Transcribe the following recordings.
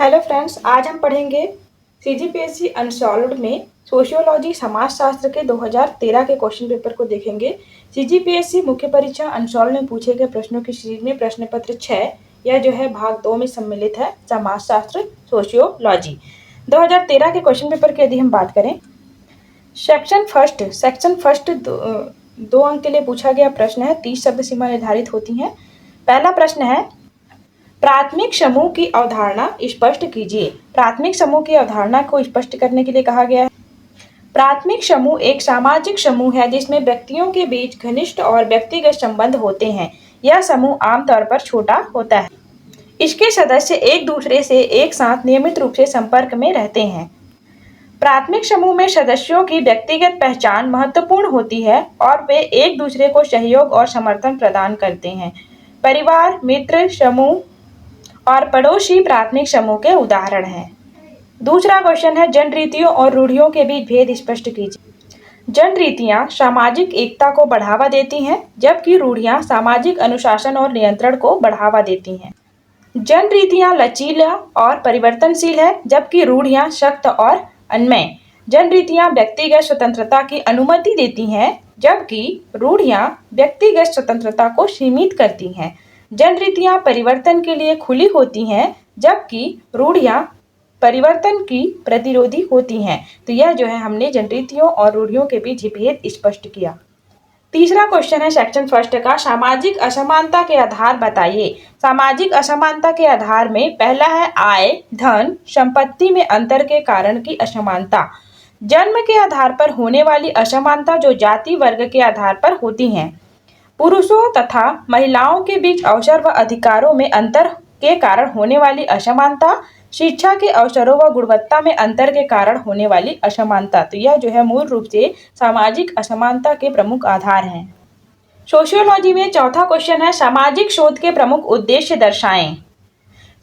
Hello friends, आज हम पढ़ेंगे सीजीपीएससी अनसॉल्व्ड में सोशियोलॉजी समाजशास्त्र के 2013 के क्वेश्चन पेपर को देखेंगे। सीजीपीएससी मुख्य परीक्षा अनसॉल्व्ड में पूछे गए प्रश्नों की सीरीज में प्रश्न पत्र 6 यह जो है भाग 2 में सम्मिलित है समाजशास्त्र सोशियोलॉजी। 2013 के क्वेश्चन पेपर की यदि हम बात करें, सेक्शन फर्स्ट दो अंक के लिए पूछा गया प्रश्न है। 30 शब्द सीमा निर्धारित होती है। पहला प्रश्न है, प्राथमिक समूह की अवधारणा स्पष्ट कीजिए। प्राथमिक समूह की अवधारणा को स्पष्ट करने के लिए कहा गया है। प्राथमिक समूह एक सामाजिक समूह है जिसमें व्यक्तियों के बीच घनिष्ठ और व्यक्तिगत संबंध होते हैं। यह समूह आमतौर पर छोटा होता है। इसके सदस्य एक दूसरे से एक साथ नियमित रूप से संपर्क में रहते हैं। प्राथमिक समूह में सदस्यों की व्यक्तिगत पहचान महत्वपूर्ण होती है और वे एक दूसरे को सहयोग और समर्थन प्रदान करते हैं। परिवार, मित्र समूह और पड़ोसी प्राथमिक समूह के उदाहरण हैं। दूसरा क्वेश्चन है, जन रीतियों और रूढ़ियों के बीच भेद स्पष्ट कीजिए। जन रीतियां सामाजिक एकता को बढ़ावा देती हैं, जबकि रूढ़ियां सामाजिक अनुशासन और नियंत्रण को बढ़ावा देती हैं। जन रीतियां लचीला और परिवर्तनशील है, जबकि रूढ़ियां सख्त और अन्वय। जन रीतियां व्यक्तिगत स्वतंत्रता की अनुमति देती हैं, जबकि रूढ़ियां व्यक्तिगत स्वतंत्रता को सीमित करती हैं। जन रीतियां परिवर्तन के लिए खुली होती हैं, जबकि रूढ़ियां परिवर्तन की प्रतिरोधी होती हैं। तो यह जो है हमने जन रीतियों और रूढ़ियों के बीच भेद स्पष्ट किया। तीसरा क्वेश्चन है सेक्शन फर्स्ट का, सामाजिक असमानता के आधार बताइए। सामाजिक असमानता के आधार में पहला है आय, धन, संपत्ति में अंतर के कारण की असमानता। जन्म के आधार पर होने वाली असमानता जो जाति वर्ग के आधार पर होती हैं। पुरुषों तथा महिलाओं के बीच अवसर व अधिकारों में अंतर के कारण होने वाली असमानता। शिक्षा के अवसरों व गुणवत्ता में अंतर के कारण होने वाली असमानता। तो यह जो है मूल रूप से सामाजिक असमानता के प्रमुख आधार हैं। सोशियोलॉजी में चौथा क्वेश्चन है, सामाजिक शोध के प्रमुख उद्देश्य दर्शाएं।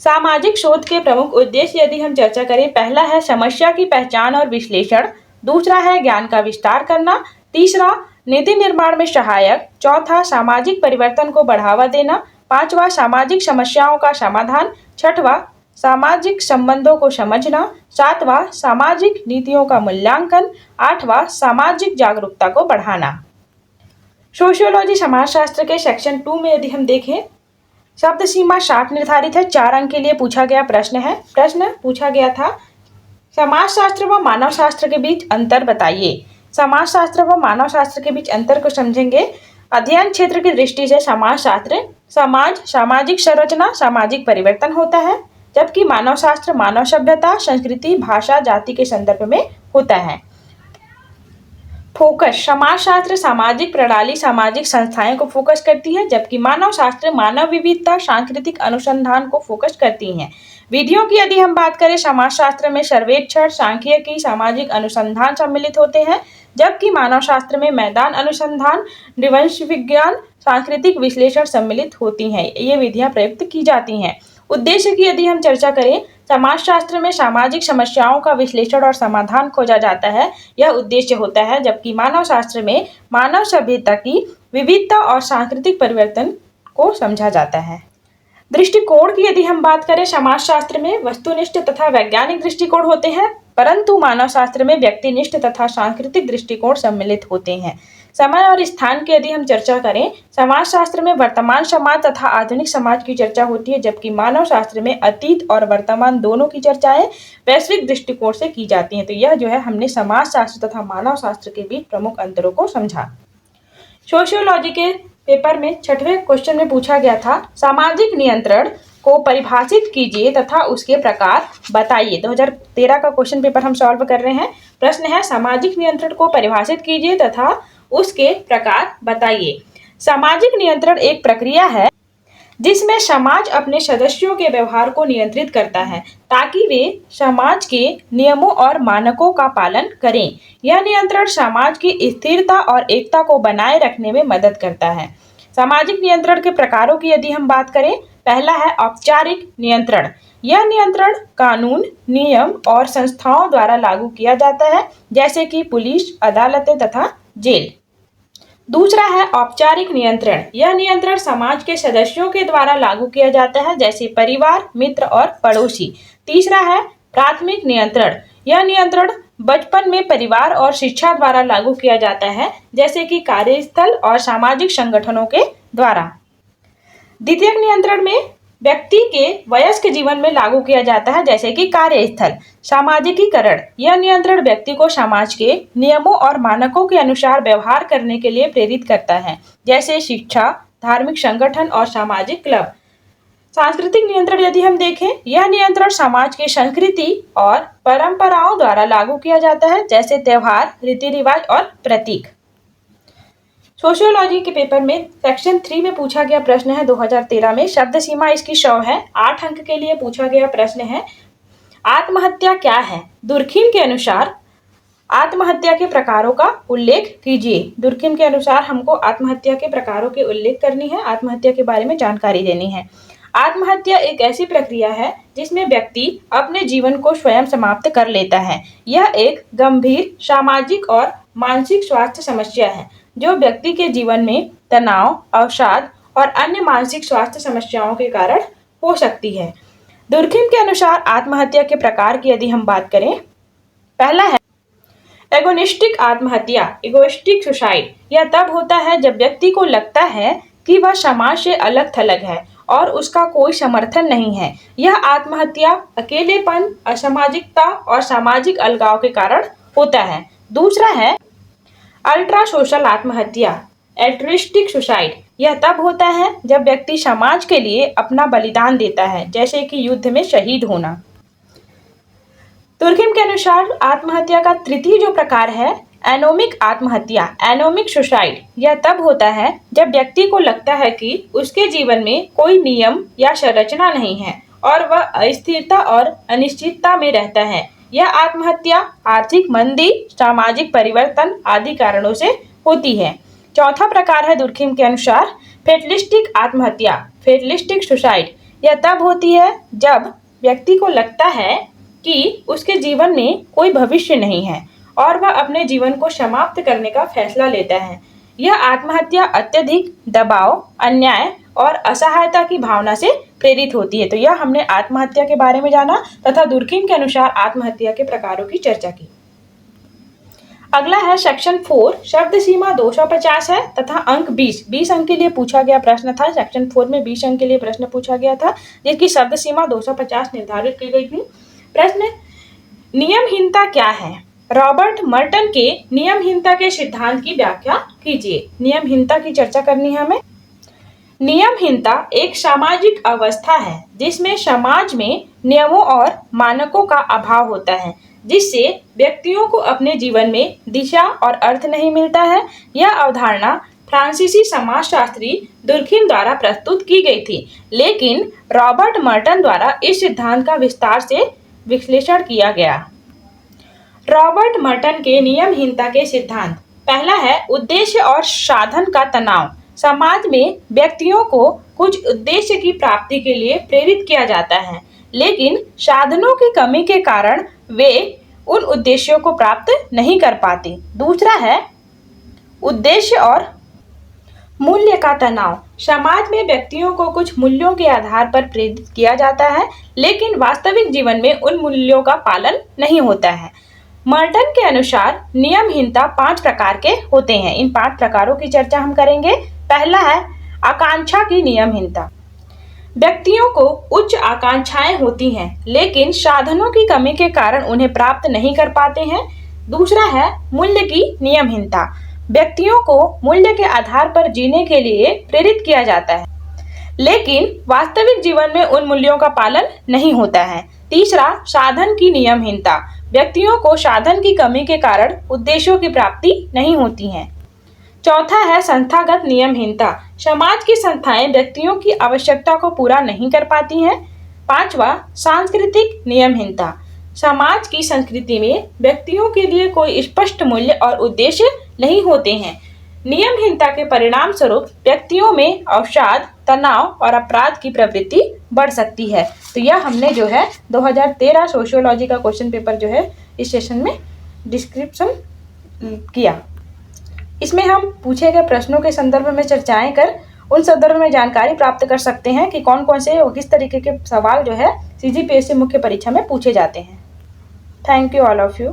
सामाजिक शोध के प्रमुख उद्देश्य यदि हम चर्चा करें, पहला है समस्या की पहचान और विश्लेषण, दूसरा है ज्ञान का विस्तार करना, तीसरा नीति निर्माण में सहायक, चौथा सामाजिक परिवर्तन को बढ़ावा देना, पांचवा सामाजिक समस्याओं का समाधान, छठवां सामाजिक संबंधों को समझना, सातवां सामाजिक नीतियों का मूल्यांकन, आठवां सामाजिक जागरूकता को बढ़ाना। सोशियोलॉजी समाजशास्त्र के सेक्शन 2 में यदि हम देखें, शब्द सीमा 60 निर्धारित है। 4 अंक के लिए पूछा गया प्रश्न है। प्रश्न पूछा गया था, समाजशास्त्र व मानव शास्त्र के बीच अंतर बताइए। समाजशास्त्र व मानव शास्त्र के बीच अंतर को समझेंगे। अध्ययन क्षेत्र की दृष्टि से समाजशास्त्र समाज, सामाजिक संरचना, सामाजिक परिवर्तन होता है, जबकि मानव शास्त्र मानव सभ्यता, संस्कृति, भाषा, जाति के संदर्भ में होता है। फोकस, समाजशास्त्र सामाजिक प्रणाली, सामाजिक संस्थाएं को फोकस करती है, जबकि मानव शास्त्र मानव विविधता, सांस्कृतिक अनुसंधान को फोकस करती हैं। विधियों की यदि हम बात करें, समाजशास्त्र में सर्वेक्षण, सांख्यिकी, सामाजिक अनुसंधान सम्मिलित होते हैं, जबकि मानव शास्त्र में मैदान अनुसंधान, नृवंश विज्ञान, सांस्कृतिक विश्लेषण सम्मिलित होती हैं। ये विधियां प्रयुक्त की जाती हैं। उद्देश्य की यदि हम चर्चा करें, समाजशास्त्र में सामाजिक समस्याओं का विश्लेषण और समाधान खोजा जाता है, यह उद्देश्य होता है, जबकि मानव शास्त्र में मानव सभ्यता की विविधता और सांस्कृतिक परिवर्तन को समझा जाता है। दृष्टिकोण की यदि हम बात करें, समाजशास्त्र में वस्तुनिष्ठ तथा वैज्ञानिक दृष्टिकोण होते हैं, परंतु मानव शास्त्र में व्यक्तिनिष्ठ तथा सांस्कृतिक दृष्टिकोण सम्मिलित होते हैं। समय और स्थान की यदि हम चर्चा करें, समाजशास्त्र में वर्तमान समाज तथा आधुनिक समाज की चर्चा होती है, जबकि मानव शास्त्र में अतीत और वर्तमान दोनों की चर्चाएं वैश्विक दृष्टिकोण से की जाती हैं। तो यह जो है हमने समाजशास्त्र तथा मानव शास्त्र के बीच प्रमुख अंतरों को समझा। सोशियोलॉजी के पेपर में 6वें क्वेश्चन में पूछा गया था, सामाजिक नियंत्रण को परिभाषित कीजिए तथा उसके प्रकार बताइए। 2013 का क्वेश्चन पेपर हम सॉल्व कर रहे हैं। प्रश्न है, सामाजिक नियंत्रण को परिभाषित कीजिए तथा उसके प्रकार बताइए। सामाजिक नियंत्रण एक प्रक्रिया है जिसमें समाज अपने सदस्यों के व्यवहार को नियंत्रित करता है ताकि वे समाज के नियमों और मानकों का पालन करें। यह नियंत्रण समाज की स्थिरता और एकता को बनाए रखने में मदद करता है। सामाजिक नियंत्रण के प्रकारों की यदि हम बात करें, पहला है औपचारिक नियंत्रण। यह नियंत्रण कानून, नियम और संस्थाओं द्वारा लागू किया जाता है, जैसे कि पुलिस, अदालतें तथा जेल। दूसरा है औपचारिक नियंत्रण। यह नियंत्रण समाज के सदस्यों के द्वारा लागू किया जाता है, जैसे परिवार, मित्र और पड़ोसी। तीसरा है प्राथमिक नियंत्रण। यह नियंत्रण बचपन में परिवार और शिक्षा द्वारा लागू किया जाता है, जैसे कि कार्यस्थल और सामाजिक संगठनों के द्वारा। द्वितीयक नियंत्रण में व्यक्ति के वयस्क जीवन में लागू किया जाता है, जैसे कि कार्यस्थल। सामाजिकीकरण, यह नियंत्रण व्यक्ति को समाज के नियमों और मानकों के अनुसार व्यवहार करने के लिए प्रेरित करता है, जैसे शिक्षा, धार्मिक संगठन और सामाजिक क्लब। सांस्कृतिक नियंत्रण यदि हम देखें, यह नियंत्रण समाज की संस्कृति और परंपराओं द्वारा लागू किया जाता है, जैसे त्योहार, रीति रिवाज और प्रतीक। सोशियोलॉजी के पेपर में सेक्शन 3 में पूछा गया प्रश्न है 2013 में, शब्द सीमा इसकी 100 है। 8 अंक के लिए पूछा गया प्रश्न है, आत्महत्या क्या है? दुर्खिम के अनुसार आत्महत्या के प्रकारों का उल्लेख कीजिए। दुर्खिम के अनुसार हमको आत्महत्या के प्रकारों के उल्लेख करनी है, आत्महत्या के बारे में जानकारी देनी है। आत्महत्या एक ऐसी प्रक्रिया है जिसमें व्यक्ति अपने जीवन को स्वयं समाप्त कर लेता है। यह एक गंभीर सामाजिक और मानसिक स्वास्थ्य समस्या है जो व्यक्ति के जीवन में तनाव, अवसाद और अन्य मानसिक स्वास्थ्य समस्याओं के कारण हो सकती है। दुर्खिम के अनुसार आत्महत्या के प्रकार की यदि हम बात करें, पहला है एगोनिस्टिक आत्महत्या, इगोइस्टिक सुसाइड। यह तब होता है जब व्यक्ति को लगता है कि वह समाज से अलग थलग है और उसका कोई समर्थन नहीं है। यह आत्महत्या अकेलेपन, असामाजिकता और सामाजिक अलगाव के कारण होता है। दूसरा है अल्ट्रा सोशल आत्महत्या, एल्ट्रिस्टिक सुसाइड। यह तब होता है जब व्यक्ति समाज के लिए अपना बलिदान देता है, जैसे कि युद्ध में शहीद होना। दुर्खिम के अनुसार आत्महत्या का तृतीय जो प्रकार है एनोमिक आत्महत्या, एनोमिक सुसाइड। यह तब होता है जब व्यक्ति को लगता है कि उसके जीवन में कोई नियम या संरचना नहीं है और वह अस्थिरता और अनिश्चितता में रहता है। यह आत्महत्या आर्थिक मंदी, सामाजिक परिवर्तन आदि कारणों से होती है। चौथा प्रकार है दुर्खिम के अनुसार फेटलिस्टिक आत्महत्या, फेटलिस्टिक सुसाइड। यह तब होती है जब व्यक्ति को लगता है कि उसके जीवन में कोई भविष्य नहीं है और वह अपने जीवन को समाप्त करने का फैसला लेता है। यह आत्महत्या अत्यधिक दबाव, अन्याय और असहायता की भावना से प्रेरित होती है। तो यह हमने आत्महत्या के बारे में जाना तथा दुर्खिम के अनुसार आत्महत्या के प्रकारों की चर्चा की। अगला है सेक्शन 4, शब्द सीमा 250 है तथा अंक 20 अंक के लिए पूछा गया प्रश्न था। सेक्शन 4 में 20 अंक के लिए प्रश्न पूछा गया था जिसकी शब्द सीमा 250 निर्धारित की गई थी। प्रश्न, नियमहीनता क्या है? रॉबर्ट मर्टन के नियमहीनता के सिद्धांत की व्याख्या कीजिए। नियमहीनता की चर्चा करनी है हमें। नियमहीनता एक सामाजिक अवस्था है जिसमें समाज में नियमों और मानकों का अभाव होता है, जिससे व्यक्तियों को अपने जीवन में दिशा और अर्थ नहीं मिलता है। यह अवधारणा फ्रांसीसी समाजशास्त्री दुर्खिम द्वारा प्रस्तुत की गई थी, लेकिन रॉबर्ट मर्टन द्वारा इस सिद्धांत का विस्तार से विश्लेषण किया गया। रॉबर्ट मर्टन के नियमहीनता के सिद्धांत, पहला है उद्देश्य और साधन का तनाव। समाज में व्यक्तियों को कुछ उद्देश्य की प्राप्ति के लिए प्रेरित किया जाता है, लेकिन साधनों की कमी के कारण वे उन उद्देश्यों को प्राप्त नहीं कर पाते। दूसरा है उद्देश्य और मूल्य का तनाव। समाज में व्यक्तियों को कुछ मूल्यों के आधार पर प्रेरित किया जाता है, लेकिन वास्तविक जीवन में उन मूल्यों का पालन नहीं होता है। मर्टन के अनुसार नियमहीनता 5 प्रकार के होते हैं। इन 5 प्रकारों की चर्चा हम करेंगे। पहला है आकांक्षा की नियमहीनता। व्यक्तियों को उच्च आकांक्षाएं होती हैं, लेकिन साधनों की कमी के कारण उन्हें प्राप्त नहीं कर पाते हैं। दूसरा है मूल्य की नियमहीनता। व्यक्तियों को मूल्य के आधार पर जीने के लिए प्रेरित किया जाता है, लेकिन वास्तविक जीवन में उन मूल्यों का पालन नहीं होता है। तीसरा साधन की नियमहीनता। व्यक्तियों को साधन की कमी के कारण उद्देश्यों की प्राप्ति नहीं होती है। चौथा है संस्थागत नियमहीनता। समाज की संस्थाएं व्यक्तियों की आवश्यकता को पूरा नहीं कर पाती हैं। पांचवा सांस्कृतिक नियमहीनता। समाज की संस्कृति में व्यक्तियों के लिए कोई स्पष्ट मूल्य और उद्देश्य नहीं होते हैं। नियमहीनता के परिणाम स्वरूप व्यक्तियों में अवसाद, तनाव और अपराध की प्रवृत्ति बढ़ सकती है। तो यह हमने जो है 2013 सोशियोलॉजी का क्वेश्चन पेपर जो है इस सेशन में डिस्क्रिप्शन किया। इसमें हम पूछे गए प्रश्नों के संदर्भ में चर्चाएं कर उन संदर्भ में जानकारी प्राप्त कर सकते हैं कि कौन कौन से और किस तरीके के सवाल जो है CGPSC मुख्य परीक्षा में पूछे जाते हैं। Thank you all of you.